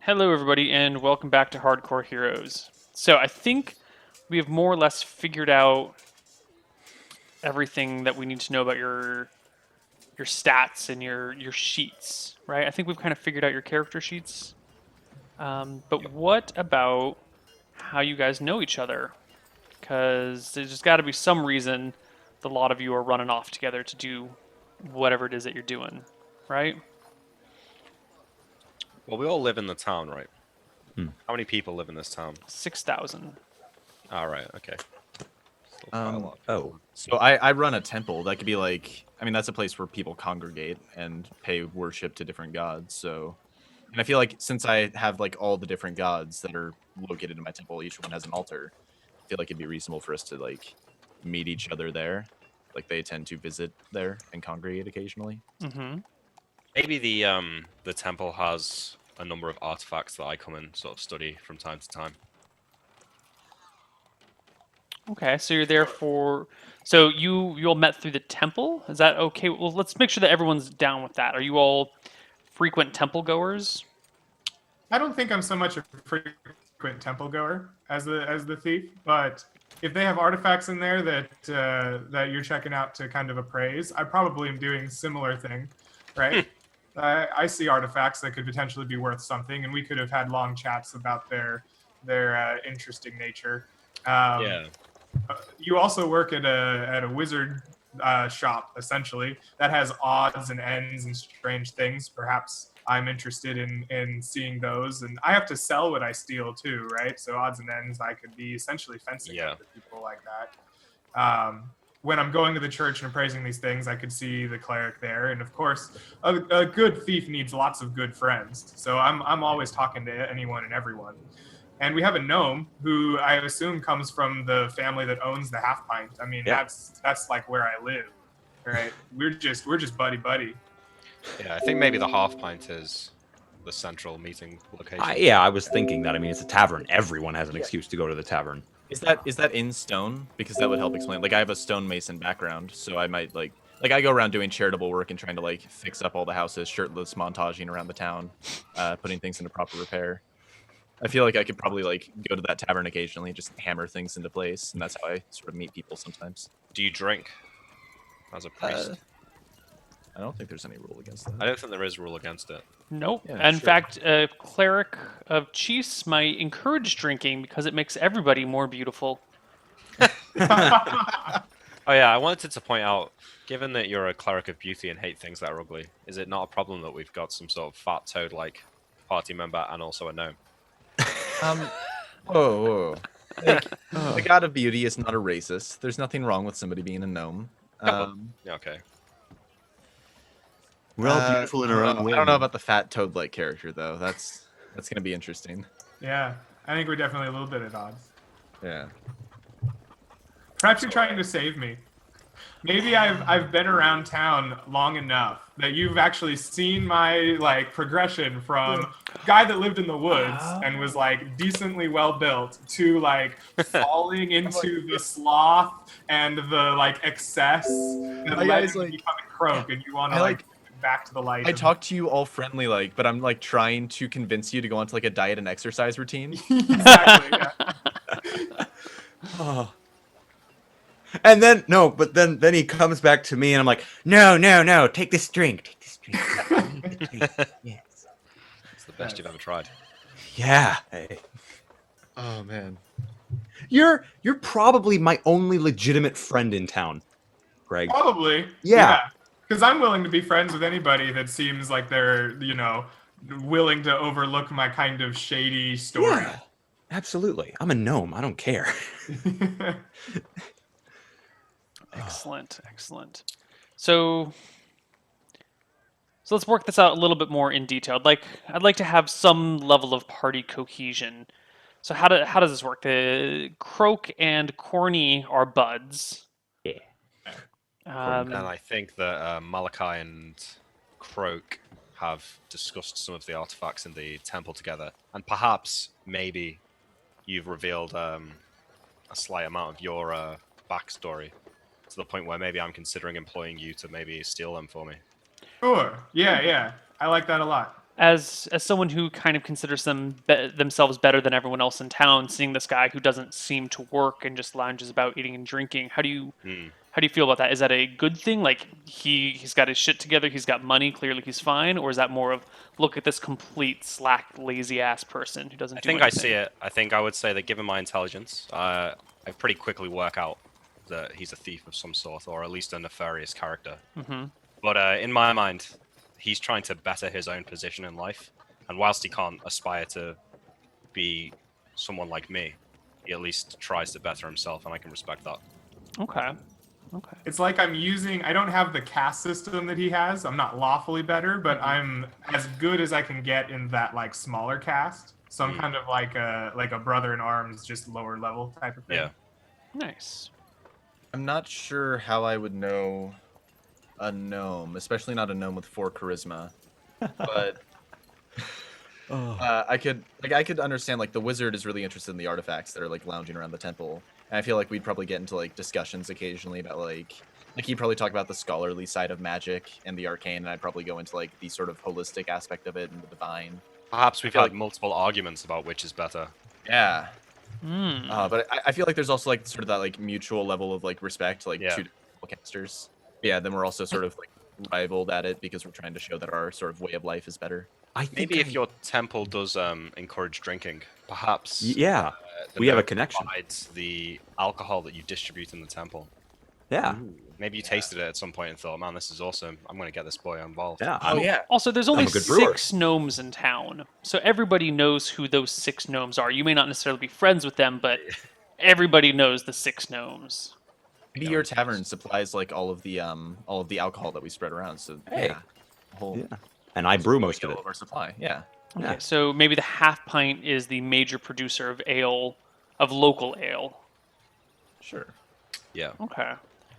Hello, everybody, and welcome back to Hardcore Heroes. So, I think we have more or less figured out everything that we need to know about your stats and your sheets, right? I think we've kind of figured out your character sheets. But what about how you guys know each other? Because there's just got to be some reason the lot of you are running off together to do whatever it is that you're doing, right? Well, we all live in the town, right? Hmm. How many people live in this town? 6,000. All right, okay. Still quite a lot of Oh, people. So I run a temple. That could be like, I mean, that's a place where people congregate and pay worship to different gods. So, and I feel like since I have like all the different gods that are located in my temple, each one has an altar. I feel like it'd be reasonable for us to like meet each other there. Like they tend to visit there and congregate occasionally. Mm-hmm. Maybe the temple has a number of artifacts that I come and sort of study from time to time. Okay, so you're there for. So you all met through the temple. Is that okay? Well, let's make sure that everyone's down with that. Are you all frequent temple goers? I don't think I'm so much a frequent temple goer as the thief, but if they have artifacts in there that you're checking out to kind of appraise, I probably am doing similar thing, right? I see artifacts that could potentially be worth something, and we could have had long chats about their interesting nature. Yeah. You also work at a wizard shop, essentially, that has odds and ends and strange things. Perhaps I'm interested in seeing those, and I have to sell what I steal too, right? So odds and ends, I could be essentially fencing Yeah. with people like that. When I'm going to the church and appraising these things, I could see the cleric there, and of course, a good thief needs lots of good friends. So I'm always talking to anyone and everyone. And we have a gnome who I assume comes from the family that owns the Half Pint. I mean, Yeah. that's like where I live, right? We're just buddy buddy. Yeah, I think maybe the half pint is the central meeting location. Yeah, I was thinking that. I mean, it's a tavern. Everyone has an excuse to go to the tavern. Is that in stone? Because that would help explain. Like I have a stonemason background, so I might like I go around doing charitable work and trying to like fix up all the houses, shirtless montaging around the town, putting things into proper repair. I feel like I could probably like go to that tavern occasionally, just hammer things into place, and that's how I sort of meet people sometimes. Do you drink as a priest? I don't think there's any rule against I that. don't think there is a rule against it. Nope. Yeah, In sure. fact, a cleric of Cheese might encourage drinking because it makes everybody more beautiful. Oh yeah, I wanted to point out, given that you're a cleric of beauty and hate things that are ugly, is it not a problem that we've got some sort of fat toad-like party member and also a gnome? Whoa. The god of beauty is not a racist. There's nothing wrong with somebody being a gnome. Yeah, okay. We're all beautiful in our own way. I don't know about the fat toad-like character though. That's gonna be interesting. Yeah, I think we're definitely a little bit at odds. Yeah. Perhaps you're trying to save me. Maybe I've been around town long enough that you've actually seen my like progression from guy that lived in the woods and was like decently well built to like falling into the sloth and the like excess that I led guys, him to like- become a croak, and you want to I, like back to the light. I talk to you all friendly like, but I'm like trying to convince you to go onto like a diet and exercise routine. Exactly. Yeah. Oh. And then but then he comes back to me and I'm like, no, take this drink. Take this drink. Yes. It's the best you've ever tried. Yeah. Hey. Oh man. You're probably my only legitimate friend in town, Greg. Probably. Yeah. Because I'm willing to be friends with anybody that seems like they're, willing to overlook my kind of shady story. Yeah. Absolutely. I'm a gnome. I don't care. Excellent, excellent. So let's work this out a little bit more in detail. I'd like to have some level of party cohesion. So how does this work? The Croak and Corny are buds. Yeah. And I think that Malachi and Croak have discussed some of the artifacts in the temple together, and perhaps maybe you've revealed a slight amount of your backstory to the point where maybe I'm considering employing you to maybe steal them for me. Sure. Yeah. I like that a lot. as someone who kind of considers themselves better than everyone else in town, seeing this guy who doesn't seem to work and just lounges about eating and drinking, how do you feel about that? Is that a good thing? Like he's got his shit together, he's got money, clearly he's fine, or is that more of look at this complete slack, lazy ass person who doesn't I do think I anything? see it. I think I would say that given my intelligence, I pretty quickly work out that he's a thief of some sort, or at least a nefarious character. Mm-hmm. But in my mind, he's trying to better his own position in life, and whilst he can't aspire to be someone like me, he at least tries to better himself, and I can respect that. Okay. Okay. It's like I don't have the caste system that he has. I'm not lawfully better, but I'm as good as I can get in that like smaller caste. So I'm kind of like a brother in arms, just lower level type of thing. Yeah. Nice. I'm not sure how I would know a gnome, especially not a gnome with 4 charisma. But I could understand like the wizard is really interested in the artifacts that are like lounging around the temple. And I feel like we'd probably get into like discussions occasionally about like he'd probably talk about the scholarly side of magic and the arcane, and I'd probably go into like the sort of holistic aspect of it and the divine. Perhaps we've had like multiple arguments about which is better. Yeah. Mm. But I feel like there's also like sort of that like mutual level of like respect, like Yeah. two different casters. Yeah, then we're also sort of like rivaled at it because we're trying to show that our sort of way of life is better. I think Maybe if your temple does encourage drinking, perhaps yeah, the we have a gnome connection. provides the alcohol that you distribute in the temple. Yeah, Maybe you tasted it at some point and thought, "Man, this is awesome. I'm going to get this boy involved." yeah. Oh yeah. Also, there's only I'm a good brewer. 6 gnomes in town, so everybody knows who those 6 gnomes are. You may not necessarily be friends with them, but everybody knows the 6 gnomes. Maybe your tavern supplies like all of the alcohol that we spread around. So Hey. yeah, whole Yeah. And I brew most of all it. of our supply. Yeah. Okay, Yeah. so maybe the Half Pint is the major producer of ale, of local ale. Sure. Yeah. Okay.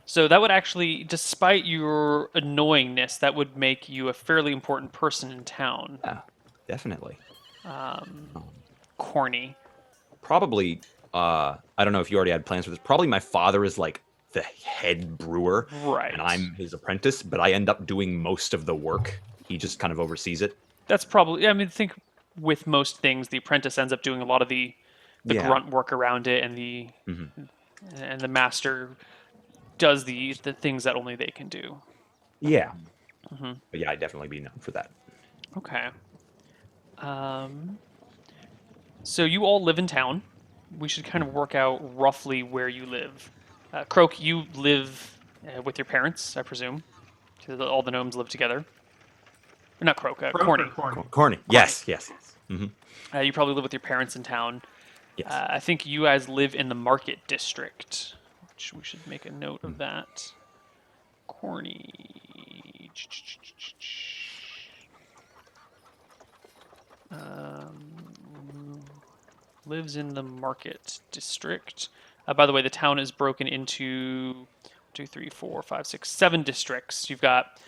So that would actually, despite your annoyingness, that would make you a fairly important person in town. Yeah, definitely. Corny. Probably. I don't know if you already had plans for this. Probably my father is like the head brewer, Right. and I'm his apprentice. But I end up doing most of the work. He just kind of oversees it. That's probably, I mean, I think with most things, the apprentice ends up doing a lot of the Yeah. grunt work around it, and the master does the things that only they can do. Yeah. But yeah, I'd definitely be known for that. Okay. So you all live in town. We should kind of work out roughly where you live. Croak, you live with your parents, I presume. So all the gnomes live together. Not Croak, Croak or Corny. Corny? Corny. Yes. Yes. You probably live with your parents in town. Yes. I think you guys live in the market district, which we should make a note of that. Corny. Lives in the market district. By the way, the town is broken into 2, 3, 4, 5, 6, 7 districts. You've got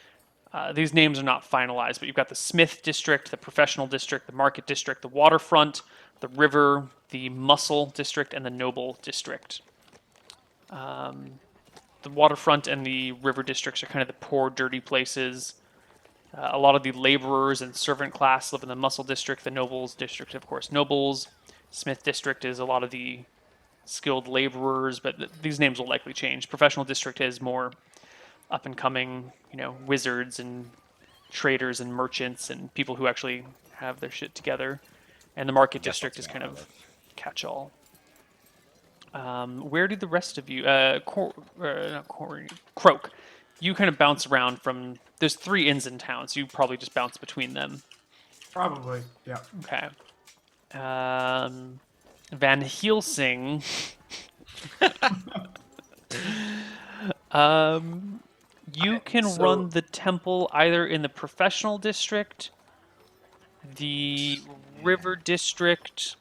these names are not finalized, but you've got the Smith district, the professional district, the market district, the waterfront, the river, the muscle district, and the noble district. The waterfront and the river districts are kind of the poor, dirty places. A lot of the laborers and servant class live in the muscle district. The nobles district, of course, nobles. Smith district is a lot of the skilled laborers, but these names will likely change. Professional district is more up and coming, wizards and traders and merchants and people who actually have their shit together. And the market district is kind of catch all. Where do the rest of you, Croak, you kind of bounce around from, there's 3 inns in town, so you probably just bounce between them. Probably. Yeah. Okay. Van Helsing. You can run the temple either in the professional district, the river district,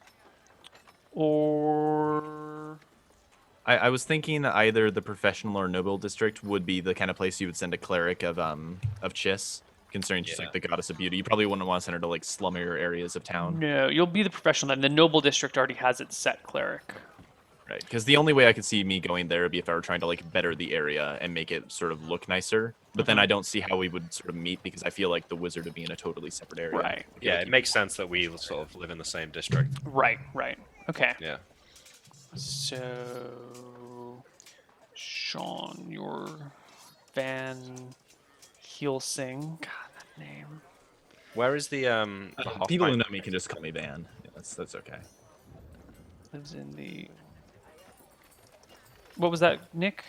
or I was thinking either the professional or noble district would be the kind of place you would send a cleric of Chiss, considering she's like the goddess of beauty. You probably wouldn't want to send her to like slummier areas of town. no, you'll be the professional then. The noble district already has its set cleric. Right, because the only way I could see me going there would be if I were trying to like better the area and make it sort of look nicer. But then I don't see how we would sort of meet because I feel like the wizard would be in a totally separate area. Right. I feel Yeah, like it makes sense that we sort of live in the same district. Right. Okay. Yeah. So, Sean, your Van Helsing. God, that name. Where is the half people who pint know me can just call me Van. Yeah, that's okay. Lives in the. What was that, Nick?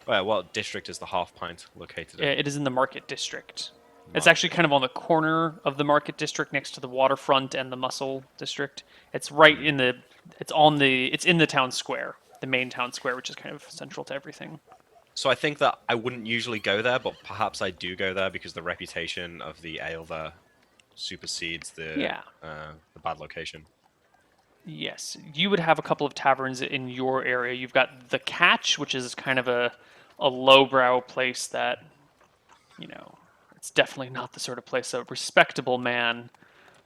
Well, what district is the half pint located in? It is in the Market District. It's actually kind of on the corner of the Market District, next to the Waterfront and the Muscle District. It's right in the. It's in the town square, the main town square, which is kind of central to everything. So I think that I wouldn't usually go there, but perhaps I do go there because the reputation of the ale there supersedes the bad location. Yes, you would have a couple of taverns in your area. You've got the Catch, which is kind of a lowbrow place that, it's definitely not the sort of place a respectable man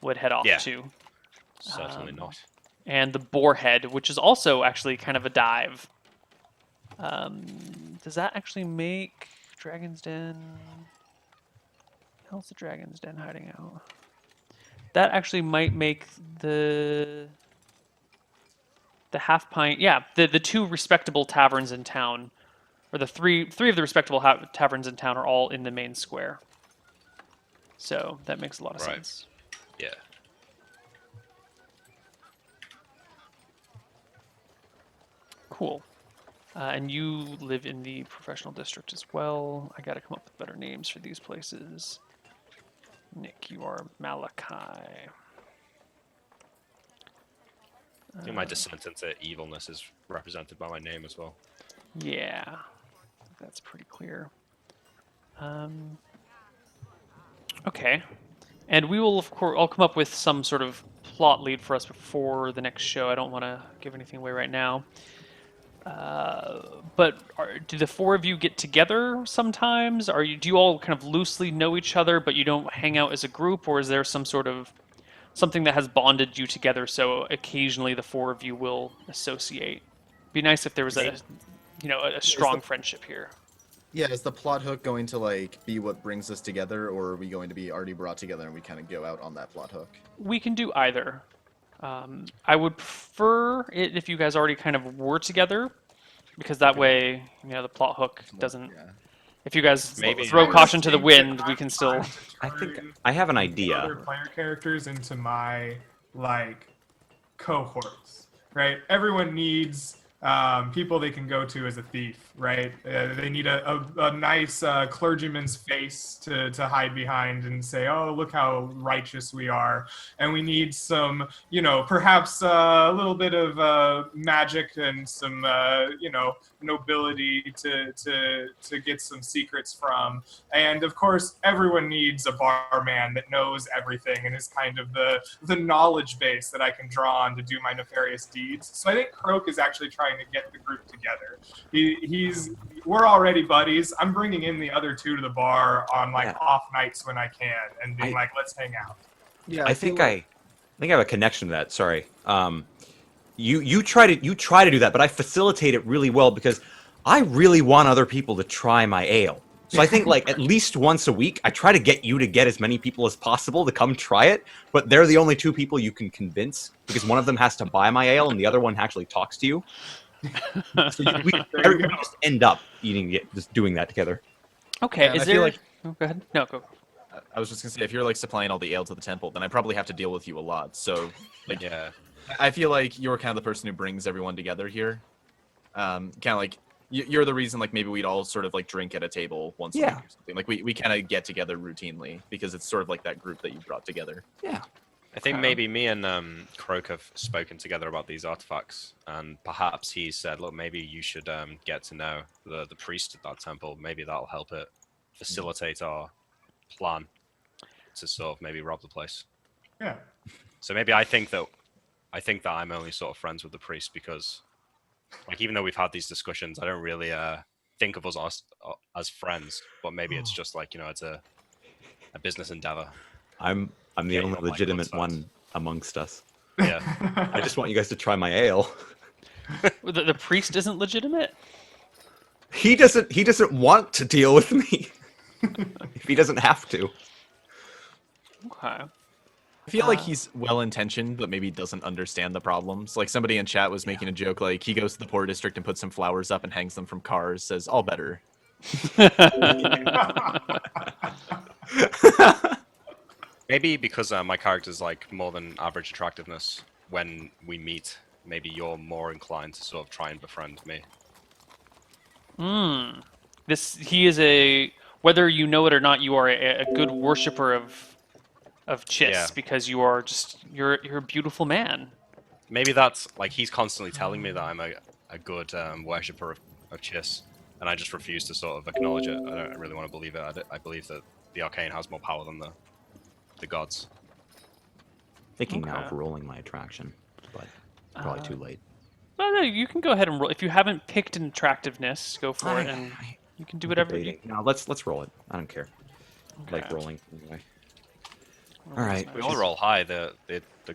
would head off Yeah. to. Certainly not. And the Boarhead, which is also actually kind of a dive. Does that actually make Dragon's Den? How's the Dragon's Den hiding out? That actually might make the half pint. Yeah, the two respectable taverns in town, or the three of the respectable taverns in town are all in the main square. So that makes a lot of Right. sense. Yeah. Cool. And you live in the professional district as well. I gotta come up with better names for these places. Nick, you are Malachi. I think my descent into evilness is represented by my name as well. Yeah, that's pretty clear. Okay, and we will, of course, I'll come up with some sort of plot lead for us before the next show. I don't want to give anything away right now. But do the four of you get together sometimes? Do you all kind of loosely know each other, but you don't hang out as a group, or is there some sort of something that has bonded you together? So occasionally the four of you will associate. Be nice if there was a strong friendship here. Yeah, is the plot hook going to like be what brings us together, or are we going to be already brought together and we kind of go out on that plot hook? We can do either. I would prefer it if you guys already kind of were together, because that way, the plot hook doesn't. Yeah. If you guys Maybe- throw I caution to the think wind, that we I'm can still. trying to I think turn I have an other idea. player characters into my cohorts, right? Everyone needs people they can go to as a thief, right? They need a nice clergyman's face to hide behind and say, oh, look how righteous we are. And we need some, perhaps a little bit of magic and some, nobility to get some secrets from. And of course, everyone needs a barman that knows everything and is kind of the knowledge base that I can draw on to do my nefarious deeds. So I think Croak is actually trying to get the group together. We're already buddies. I'm bringing in the other two to the bar on off nights when I can and being let's hang out. Yeah, I think I have a connection to that. Sorry. You try to do that, but I facilitate it really well because I really want other people to try my ale. So I think at least once a week, I try to get you to get as many people as possible to come try it. But they're the only two people you can convince because one of them has to buy my ale and the other one actually talks to you. So we just end up eating it, just doing that together. Okay, Yeah, and is I feel there? like- Oh, go ahead. No, go. I was just gonna say, if you're supplying all the ale to the temple, then I probably have to deal with you a lot. So Yeah. I feel like you're kind of the person who brings everyone together here. Kind of you're the reason maybe we'd all sort of drink at a table once a week or something. We kind of get together routinely because it's sort of that group that you brought together. Yeah. I think maybe me and Croak have spoken together about these artifacts, and perhaps he said, look, maybe you should get to know the priest at that temple. Maybe that'll help it facilitate our plan to sort of maybe rob the place. Yeah. So maybe I think that I'm only sort of friends with the priest because, even though we've had these discussions, I don't really think of us as friends. But maybe it's just it's a business endeavor. I'm the Yeah, only you don't like legitimate blood one amongst us. Yeah. I just want you guys to try my ale. The priest isn't legitimate? He doesn't want to deal with me. If he doesn't have to. Okay. I feel like he's well intentioned, but maybe doesn't understand the problems. Like somebody in chat was making a joke, like he goes to the poor district and puts some flowers up and hangs them from cars, says all better. Maybe because my character's like more than average attractiveness. When we meet, maybe you're more inclined to sort of try and befriend me. He is a, whether you know it or not, you are a good worshiper of Chiss Yeah. because you are just you're a beautiful man. Maybe that's like he's constantly telling me that I'm a good worshipper of Chiss, and I just refuse to sort of acknowledge it. I don't really want to believe it. I believe that the arcane has more power than the gods. Thinking now Okay. of rolling my attraction, but probably too late. Well, no, you can go ahead and roll. If you haven't picked an attractiveness, go for it, and you can do whatever. You, No, let's roll it. I don't care. I like Okay. rolling anyway. All right. We all roll high. The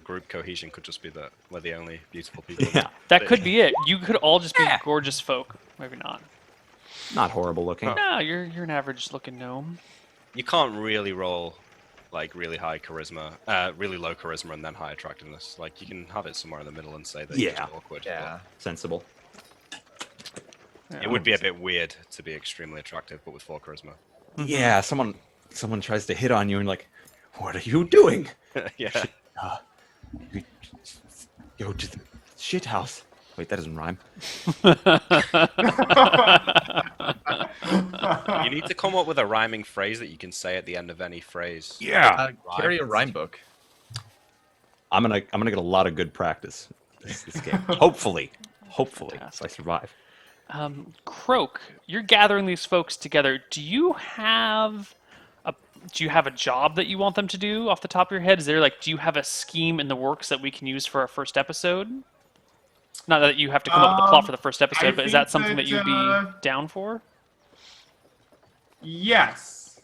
group cohesion could just be that we're the only beautiful people. Yeah, That could be it. You could all just be Yeah. gorgeous folk. Maybe not. not horrible looking. No, you're an average looking gnome. You can't really roll like really high charisma, really low charisma, and then high attractiveness. Like you can have it somewhere in the middle and say that you're Yeah. just awkward. Yeah. Sensible. but it would be a bit weird to be extremely attractive, but with 4 charisma. Yeah, someone tries to hit on you and like, what are you doing? Yeah. You go to the shit house. Wait, that doesn't rhyme. You need to come up with a rhyming phrase that you can say at the end of any phrase. Yeah. Carry a rhyme book. I'm gonna get a lot of good practice this game. Hopefully, if I survive. Croak, you're gathering these folks together. Do you have a job that you want them to do off the top of your head? Is there do you have a scheme in the works that we can use for our first episode? Not that you have to come up with the plot for the first episode, but is that think something that you'd be down for? Yes.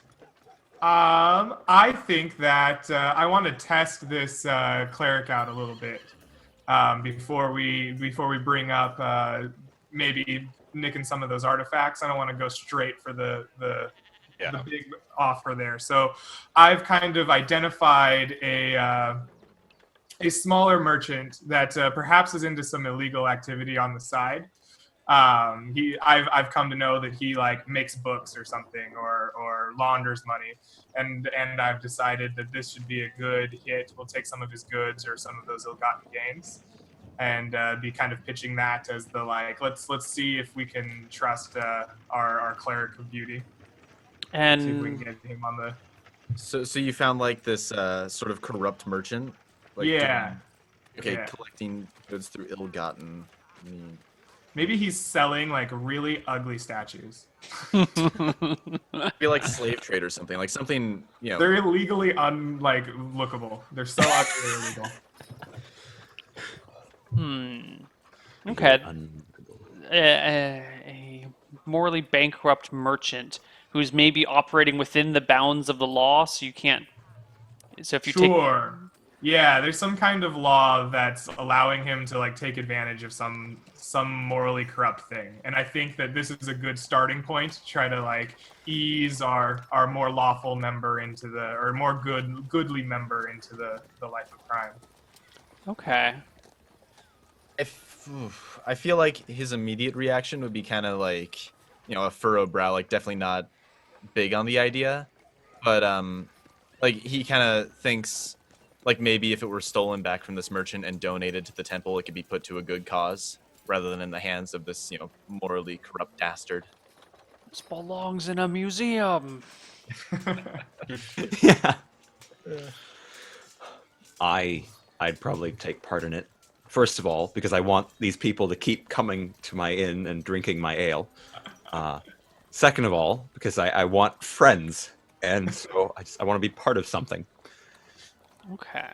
I think that I want to test this cleric out a little bit before we bring up maybe nicking some of those artifacts. I don't want to go straight for the big offer there. So I've kind of identified a smaller merchant that perhaps is into some illegal activity on the side. I've come to know that he makes books or something or launders money, and I've decided that this should be a good hit. We'll take some of his goods or some of those ill-gotten gains, and be kind of pitching that as the let's see if we can trust our cleric of beauty. See if we can And get him on the. So you found this sort of corrupt merchant? Yeah. Okay, Yeah. collecting goods through ill-gotten. I mean, Maybe he's selling really ugly statues. be like slave trade or something. Like something, They're illegally lookable. They're so ugly illegal. okay, a morally bankrupt merchant who's maybe operating within the bounds of the law, so you can't. So if you take Sure. Yeah, there's some kind of law that's allowing him to take advantage of some morally corrupt thing, and I think that this is a good starting point to try to ease our more lawful member into or more goodly member into the life of crime. Okay. I feel like his immediate reaction would be kind of a furrowed brow, definitely not big on the idea, but he kind of thinks maybe if it were stolen back from this merchant and donated to the temple, it could be put to a good cause rather than in the hands of this morally corrupt dastard. This belongs in a museum. Yeah. I'd probably take part in it. First of all, because I want these people to keep coming to my inn and drinking my ale. Second of all, because I want friends, and so I want to be part of something. Okay.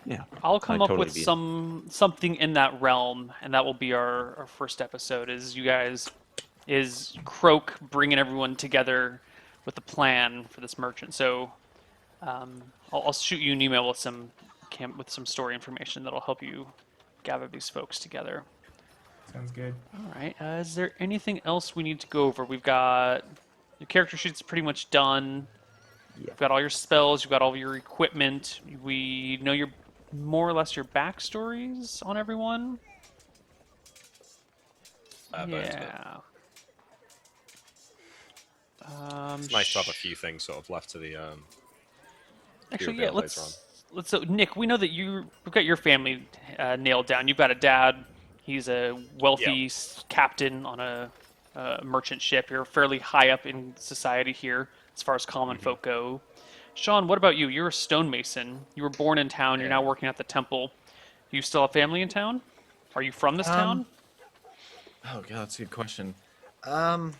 Yeah. I'll come I'd up totally with be in. something in that realm, and that will be our first episode. Is Croak bringing everyone together with a plan for this merchant? So, I'll shoot you an email with some story information that'll help you gather these folks together. Sounds good. All right. Is there anything else we need to go over? We've got your character sheet's pretty much done. Yeah. You've got all your spells. You've got all your equipment. We know your more or less your backstories on everyone. Bones, but Yeah. it's nice to have a few things sort of left to the Actually, revealed yeah. later on. Let's. So, Nick, we know that we've got your family nailed down. You've got a dad. He's a wealthy captain on a merchant ship. You're fairly high up in society here as far as common folk go. Sean, what about you? You're a stonemason. You were born in town. You're now working at the temple. Do you still have family in town? Are you from this town? Oh god, that's a good question. I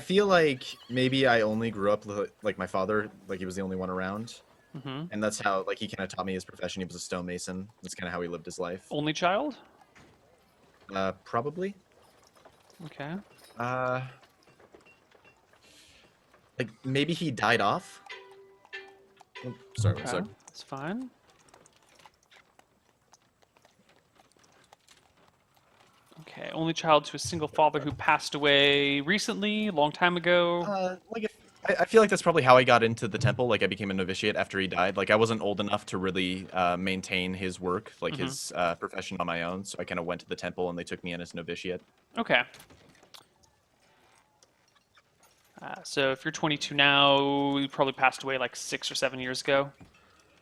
feel like maybe I only grew up like my father, like he was the only one around, and that's how like he kind of taught me his profession. He was a stonemason. That's kind of how he lived his life. Only child? Probably. Okay. Like maybe he died off. Oh, sorry, Okay. sorry. That's fine. Okay. Only child to a single father who passed away recently, a long time ago. Like if I feel like that's probably how I got into the temple. Like I became a novitiate after he died. Like I wasn't old enough to really maintain his work, like his profession on my own. So I kind of went to the temple and they took me in as novitiate. Okay. So if you're 22 now, you probably passed away like 6 or 7 years ago.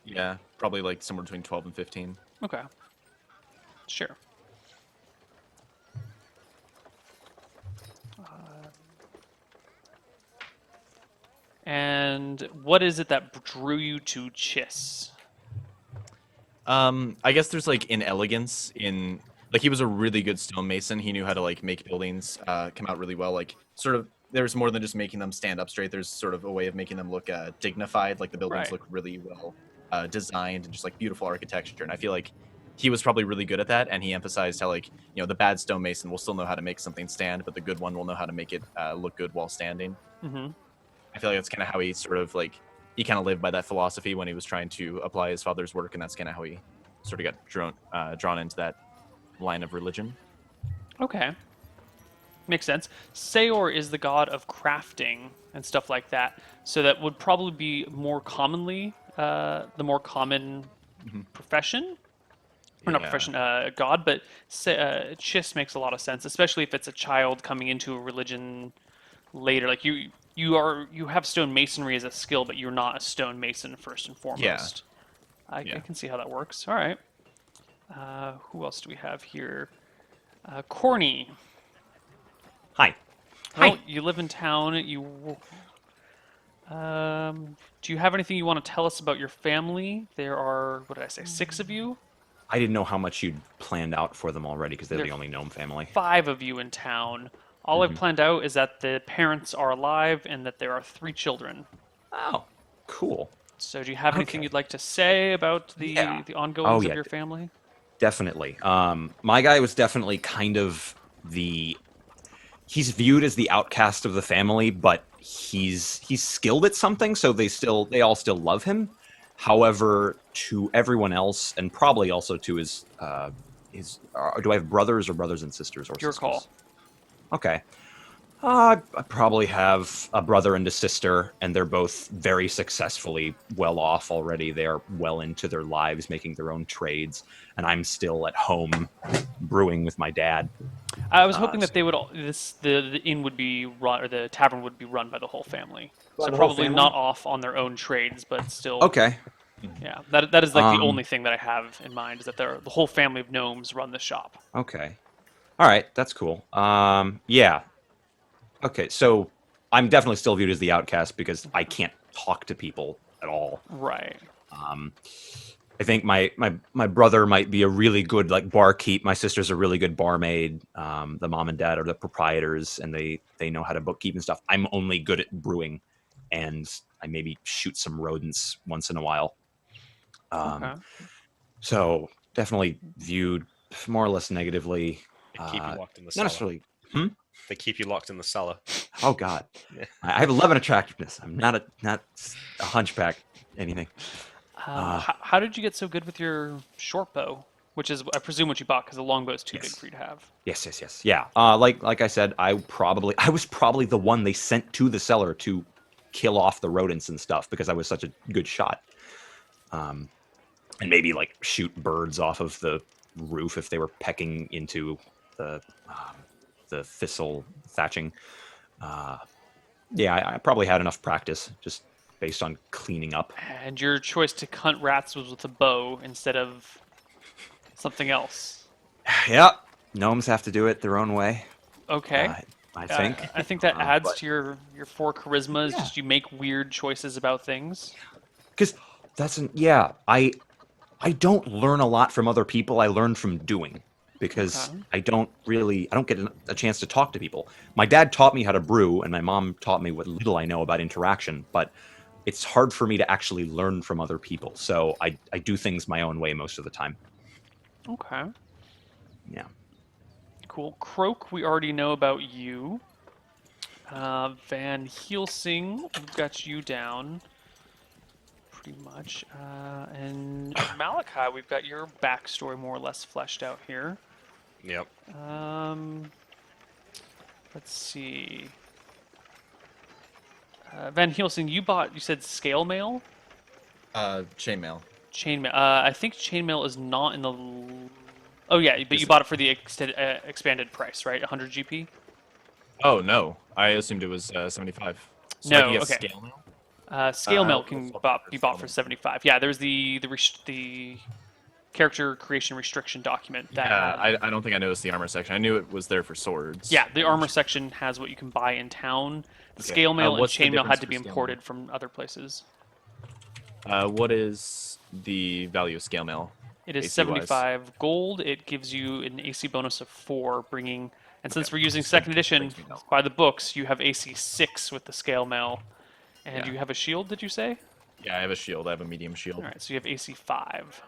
Yeah, probably like somewhere between 12 and 15. Okay. Sure. And what is it that drew you to Chiss? I guess there's like inelegance in like he was a really good stonemason. He knew how to like make buildings come out really well. Like sort of there's more than just making them stand up straight. There's sort of a way of making them look dignified. Like the buildings Right. look really well designed and just like beautiful architecture. And I feel like he was probably really good at that. And he emphasized how like the bad stonemason will still know how to make something stand, but the good one will know how to make it look good while standing. Mm-hmm. I feel like that's kind of how he sort of like he kind of lived by that philosophy when he was trying to apply his father's work, and that's kind of how he sort of got drawn into that line of religion. Okay. Makes sense. Sayor is the god of crafting and stuff like that. So that would probably be more commonly the more common profession. Or not Yeah. profession, god, but Chiss makes a lot of sense, especially if it's a child coming into a religion later. Like you have stonemasonry as a skill, but you're not a stonemason first and foremost. I can see how that works. All right. Who else do we have here? Corny. Hi. Well, you live in town. Do you have anything you want to tell us about your family? There are, what did I say, 6 of you? I didn't know how much you'd planned out for them already because they're They're the only gnome family. 5 of you in town. All I've planned out is that the parents are alive and that there are 3 children. Oh, cool. So do you have anything Okay. you'd like to say about the Yeah. the ongoings yeah. of your family? Definitely. My guy was definitely kind of he's viewed as the outcast of the family, but he's skilled at something, so they all still love him. However, to everyone else, and probably also to his do I have brothers or brothers and sisters or Your sisters? call. Okay. I probably have a brother and a sister, and they're both very successfully well off already. They are well into their lives, making their own trades, and I'm still at home brewing with my dad. I was hoping that they would the inn would be run, or the tavern would be run by the whole family. By So the whole probably family? not off on their own trades, but still. Okay. Yeah, that is like the Um, only thing that I have in mind is that the whole family of gnomes run the shop. Okay. All right, that's cool. Yeah. Okay, so I'm definitely still viewed as the outcast because I can't talk to people at all. Right. I think my brother might be a really good like barkeep. My sister's a really good barmaid. The mom and dad are the proprietors, and they know how to bookkeep and stuff. I'm only good at brewing, and I maybe shoot some rodents once in a while. Okay. So definitely viewed more or less negatively. They keep you locked in the Not cellar. necessarily. They keep you locked in the cellar. Oh God, Yeah. I have 11 attractiveness. I'm not a hunchback. Anything. How did you get so good with your short bow? which is I presume what you bought because the longbow is too big Yes. for you to have. Yes. Yeah. Like I said, I was probably the one they sent to the cellar to kill off the rodents and stuff because I was such a good shot. And maybe like shoot birds off of the roof if they were pecking into the thistle thatching. Yeah, I probably had enough practice just based on cleaning up. And your choice to hunt rats was with a bow instead of something else. Yeah, gnomes have to do it their own way. Okay. I think. I think that adds but- to your 4 charisma. Is Yeah. just you make weird choices about things. Because I don't learn a lot from other people. I learn from doing because Okay. I don't get a chance to talk to people. My dad taught me how to brew, and my mom taught me what little I know about interaction. But it's hard for me to actually learn from other people. So I do things my own way most of the time. Okay. Yeah. Cool. Croak, we already know about you. Van Helsing, we've got you down. Pretty much. And Malachi, we've got your backstory more or less fleshed out here. Yep. Let's see. Van Helsing, you said scale mail? Chainmail. Chainmail. I think chainmail is not in the. Oh yeah, but you bought it for the expanded price, right? 100 GP. Oh no, I assumed it was 75. So No, I can get okay. scale mail? Scale mail I'll can swap it for be bought scale for mail. 75. Yeah, there's the character creation restriction document. That Yeah, I don't think I noticed the armor section. I knew it was there for swords. yeah, the armor section has what you can buy in town. The Okay. scale mail and What's the chainmail had difference to be for scale imported from other places. What is the value of scale mail? It is AC-wise? 75 gold. It gives you an AC bonus of 4, bringing. And since we're using second edition brings me down. by the books, you have AC 6 with the scale mail, and Yeah. you have a shield. Did you say? Yeah, I have a shield. I have a medium shield. All right, so you have AC 5,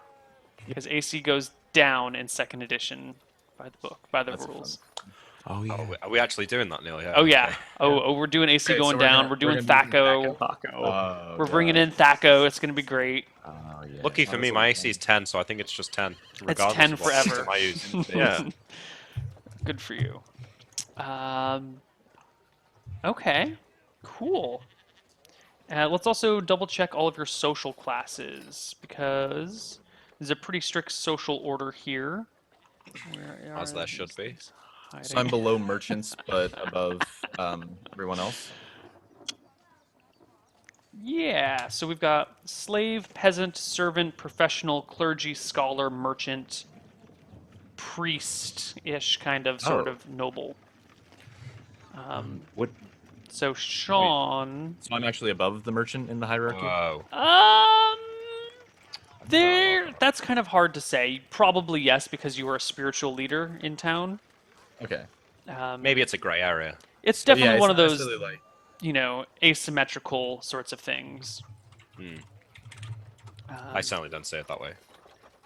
because AC goes down in second edition by the book, by the That's rules. Oh yeah. Are we actually doing that, Neil? Yeah. Oh yeah. Okay. Oh, we're doing AC Okay, so going we're down. gonna- we're doing we're gonna do Thaco. We're bringing in Thaco. It's gonna be great. Oh, yeah. Lucky for me, my AC is 10, so I think it's just 10. regardless 10 of what forever. system I use. Yeah. Good for you. Okay. Cool. Let's also double check all of your social classes because there's a pretty strict social order here. Where As are there should these be. things hiding? So I'm below merchants, but above everyone else. Yeah, so we've got slave, peasant, servant, professional, clergy, scholar, merchant, priest-ish kind of sort Oh. of noble. What? So Sean, So I'm actually above the merchant in the hierarchy. Whoa. that's kind of hard to say. Probably yes, because you are a spiritual leader in town. Okay. Maybe it's a grey area. It's definitely it's one of not those, necessarily, like, asymmetrical sorts of things. I certainly don't say it that way.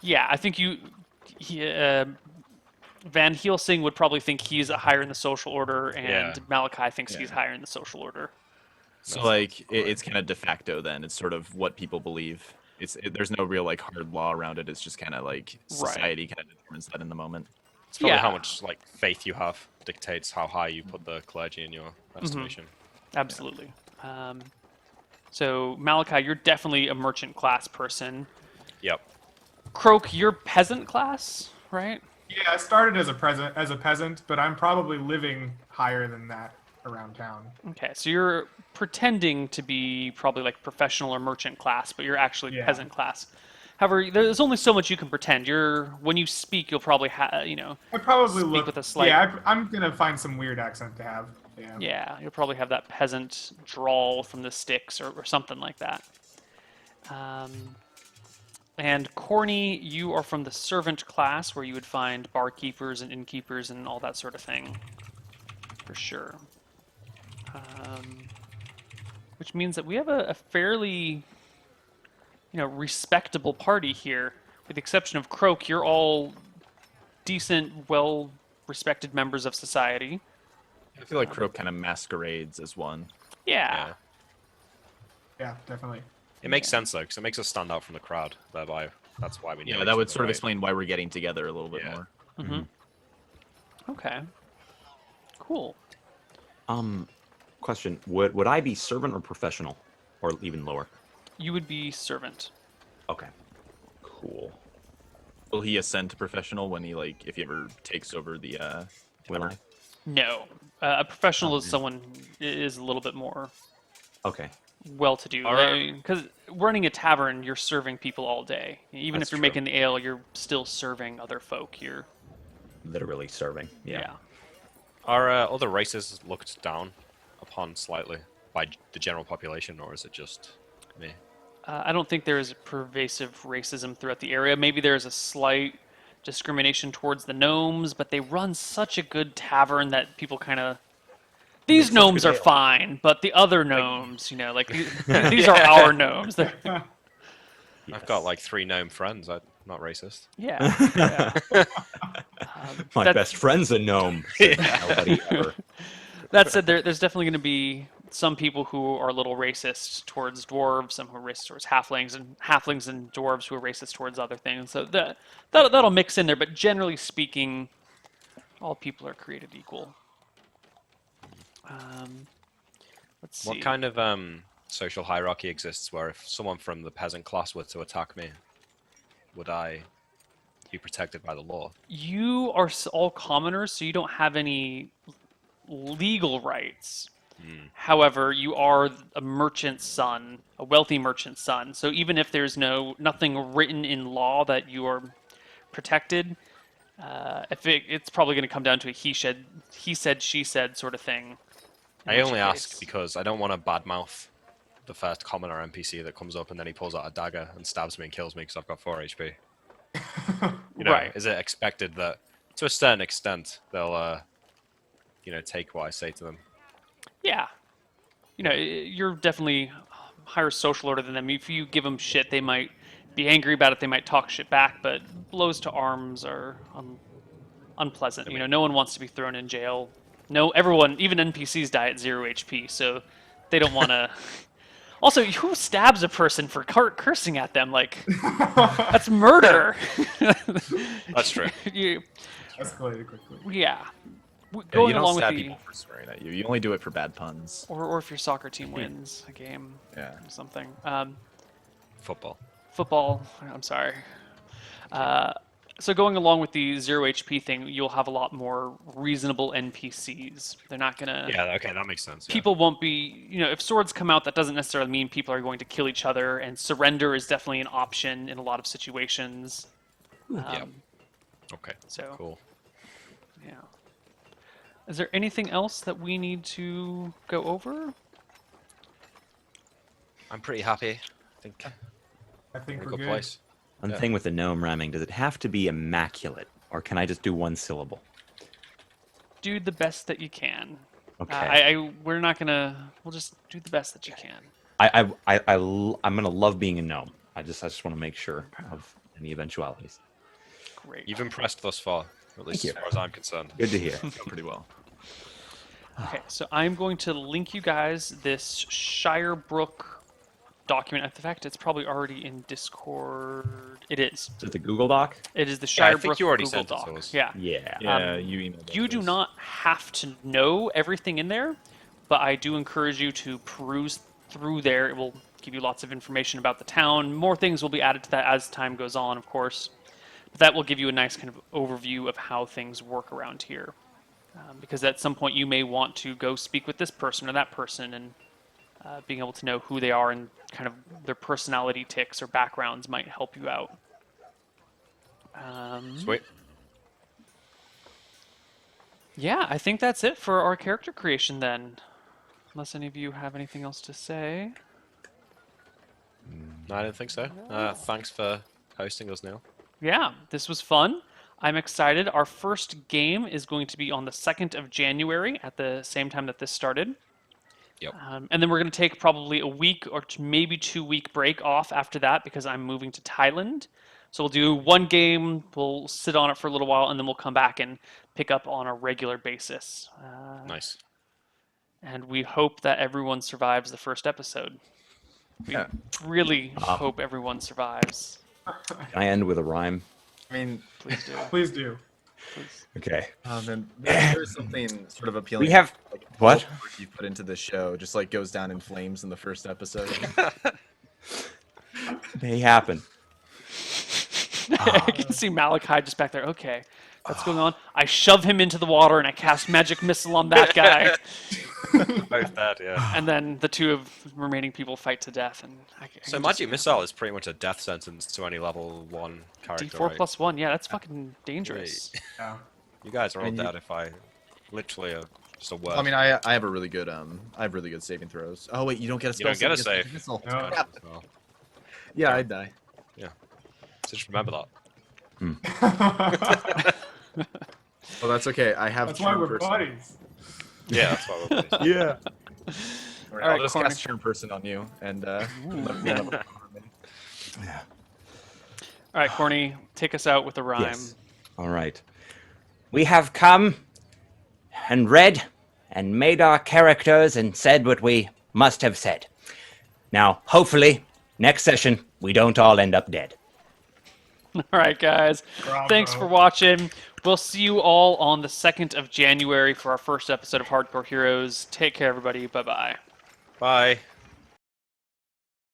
Yeah, I think Van Helsing would probably think he's higher in the social order, and Yeah. Malachi thinks he's Yeah. higher in the social order. So like it's kind of de facto then. It's sort of what people believe. There's no real like hard law around it. It's just kind of like society kind of determines that in the moment. It's probably how Yeah. much like faith you have dictates how high you put the clergy in your estimation. Absolutely. So Malachi, you're definitely a merchant class person. Yep. Croak, you're peasant class, right? Yeah, I started as a peasant, but I'm probably living higher than that around town. Okay, so you're pretending to be probably like professional or merchant class, but you're actually Yeah. peasant class. However, there's only so much you can pretend. When you speak, you'll probably I probably Speak look with a slight- Yeah, I'm gonna find some weird accent to have. Yeah. yeah, you'll probably have that peasant drawl from the sticks or something like that. And Corny, you are from the servant class, where you would find barkeepers and innkeepers and all that sort of thing, for sure. Which means that we have a fairly, respectable party here, with the exception of Croak. You're all decent, well-respected members of society. I feel like Croak kind of masquerades as one. Yeah. Yeah. Yeah, definitely. It makes sense though, because it makes us stand out from the crowd, thereby That's why we know Yeah, each that would other, sort of right? explain why we're getting together a little bit Yeah. more. Mm-hmm. Okay. Cool. Question: Would I be servant or professional, or even lower? You would be servant. Okay. Cool. Will he ascend to professional when he like if he ever takes over the Will I? tavern? No. A professional Oh, is man. someone is a little bit more Okay. well-to-do. All right. Because running a tavern, you're serving people all day. Even That's if you're true. making the ale, you're still serving other folk. You're Literally serving. yeah. Are other races looked down upon slightly by the general population, or is it just me? I don't think there is pervasive racism throughout the area. Maybe there's a slight discrimination towards the gnomes, but they run such a good tavern that people kind of. These such gnomes good are ale. fine, but the other gnomes, like these are our gnomes. They're- I've got like 3 gnome friends. I'm not racist. yeah. yeah. My That's- best friend's a gnome. Said nobody ever. That said, there's definitely going to be some people who are a little racist towards dwarves, some who are racist towards halflings, and dwarves who are racist towards other things. So that'll mix in there, but generally speaking, all people are created equal. Let's see. What kind of social hierarchy exists where if someone from the peasant class were to attack me, would I be protected by the law? You are all commoners, so you don't have any legal rights. However, you are a merchant's son, a wealthy merchant's son. So even if there's nothing written in law that you are protected, if it's probably going to come down to a he said, she said sort of thing. in I which only ask case- because I don't want to badmouth the first commoner NPC that comes up and then he pulls out a dagger and stabs me and kills me because I've got 4 HP. You know, Right. is it expected that to a certain extent they'll, take what I say to them? Yeah. You're definitely higher social order than them. If you give them shit, they might be angry about it. They might talk shit back, but blows to arms are unpleasant. No one wants to be thrown in jail. No, everyone, even NPCs die at 0 HP, so they don't want to. Also, who stabs a person for cursing at them? Like, that's murder. That's true. Escalated quickly. Yeah. Yeah, Going you don't along with stab the, people for swearing at you. You only do it for bad puns. or if your soccer team wins a game Yeah. or something. Football. Football. I'm sorry. So going along with the 0 HP thing, you'll have a lot more reasonable NPCs. They're not gonna. Yeah, okay, that makes sense. Yeah. People won't be. If swords come out, that doesn't necessarily mean people are going to kill each other. And surrender is definitely an option in a lot of situations. Yeah. Okay, So cool. yeah. Is there anything else that we need to go over? I'm pretty happy. I think I think we're in a we're good good. place. One Yeah. thing with the gnome ramming, does it have to be immaculate, or can I just do one syllable? Do the best that you can. Okay. We're not gonna. We'll just do the best that you can. I'm gonna love being a gnome. I just want to make sure of any eventualities. Great. You've impressed thus far, at least you. as far as I'm concerned. Good to hear. Done pretty well. Okay, so I'm going to link you guys this Shirebrook document. In fact, it's probably already in Discord. It is. Is it the Google Doc? It is the Yeah, I Shirebrook think you already Google sent it to Doc. us. Yeah. Yeah. Yeah, you emailed. You do not have to know everything in there, but I do encourage you to peruse through there. It will give you lots of information about the town. More things will be added to that as time goes on, of course. But that will give you a nice kind of overview of how things work around here. Because at some point you may want to go speak with this person or that person, and being able to know who they are and kind of their personality tics or backgrounds might help you out. Sweet. Yeah, I think that's it for our character creation then. Unless any of you have anything else to say. No, I don't think so. Thanks for hosting us, Neil. Yeah, this was fun. I'm excited. Our first game is going to be on the 2nd of January at the same time that this started. Yep. And then we're going to take probably a week or maybe 2-week break off after that because I'm moving to Thailand. So we'll do one game, we'll sit on it for a little while, and then we'll come back and pick up on a regular basis. Nice. And we hope that everyone survives the first episode. We really hope everyone survives. Can I end with a rhyme? I mean, Please do. Please do. Please. Okay. then there's something sort of appealing. We have like, what? all the work you put into this show just like goes down in flames in the first episode. May happen. I can see Malachi just back there. Okay, what's going on? I shove him into the water and I cast magic missile on that guy. Both that, yeah. And then the two of remaining people fight to death. And I So can magic missile is pretty much a death sentence to any level 1 character, D4 right? plus 1. Yeah, that's fucking dangerous. Yeah. You guys are all And you- dead if I literally just a word. I mean, I have a really good I have really good saving throws. Oh wait, you don't get a You don't spell. get a save, save. missile. No. Well, Yeah, I'd die. so just remember that. Well, that's okay. I have. That's why turn we're person. buddies. Yeah, that's why we're buddies. Yeah. All right, All right, I'll just Corny. cast turn person on you and let me know. All right, Corny, take us out with a rhyme. Yes. All right. We have come and read and made our characters and said what we must have said. Now, hopefully, next session, we don't all end up dead. All right, guys. Bravo. Thanks for watching. We'll see you all on the 2nd of January for our first episode of Hardcore Heroes. Take care, everybody. Bye-bye. Bye.